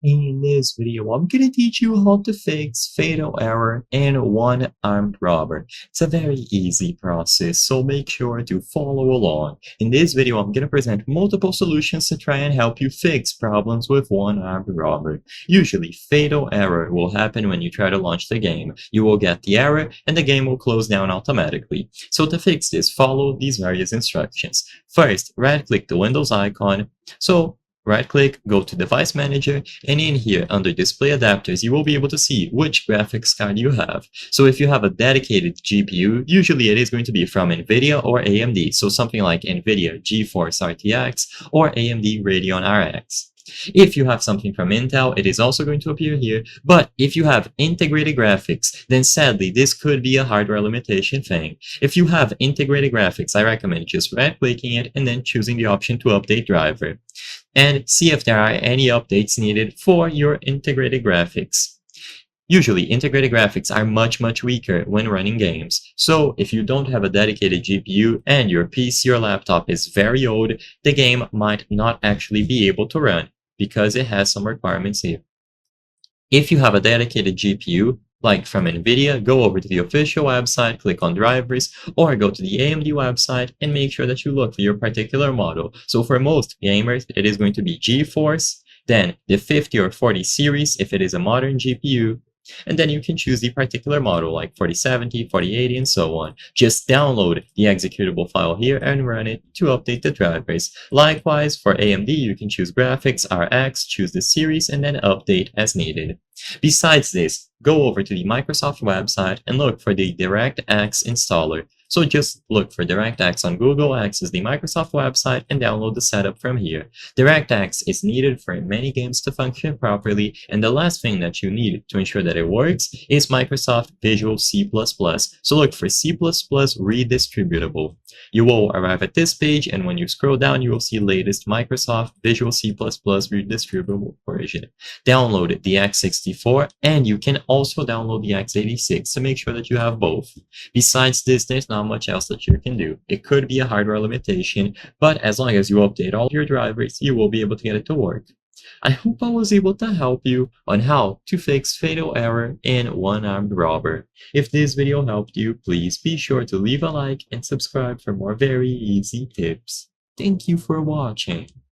In this video, I'm gonna teach you how to fix fatal error in one armed robber. It's a very easy process, so make sure to follow along. In this video, I'm gonna present multiple solutions to try and help you fix problems with one armed robber. Usually, fatal error will happen when you try to launch the game. You will get the error, and the game will close down automatically. So to fix this, follow these various instructions. First, right-click the Windows icon. Right-click, go to Device Manager, and in here under Display Adapters, you will be able to see which graphics card you have. So if you have a dedicated GPU, usually it is going to be from NVIDIA or AMD, so something like NVIDIA GeForce RTX or AMD Radeon RX. If you have something from Intel, it is also going to appear here, but if you have integrated graphics, then sadly this could be a hardware limitation thing. If you have integrated graphics, I recommend just right-clicking it and then choosing the option to update driver, and see if there are any updates needed for your integrated graphics. Usually, integrated graphics are much weaker when running games, so if you don't have a dedicated GPU and your PC or laptop is very old, the game might not actually be able to run, because it has some requirements here. If you have a dedicated GPU, like from NVIDIA, go over to the official website, click on drivers, or go to the AMD website and make sure that you look for your particular model. So for most gamers, it is going to be GeForce, then the 50 or 40 series if it is a modern GPU, and then you can choose the particular model like 4070, 4080, and so on. Just download the executable file here and run it to update the drivers. Likewise, for AMD, you can choose Graphics, RX, choose the series, and then update as needed. Besides this, go over to the Microsoft website and look for the DirectX installer. So just look for DirectX on Google, access the Microsoft website, and download the setup from here. DirectX is needed for many games to function properly, and the last thing that you need to ensure that it works is Microsoft Visual C++. So look for C++ redistributable. You will arrive at this page, and when you scroll down, you will see latest Microsoft Visual C++ redistributable version. Download the x64, and you can also download the x86 to make sure that you have both. Besides this, there's not much else that you can do. It could be a hardware limitation, but as long as you update all your drivers, you will be able to get it to work. I hope I was able to help you on how to fix fatal error in one armed robber. If this video helped you, please be sure to leave a like and subscribe for more very easy tips. Thank you for watching.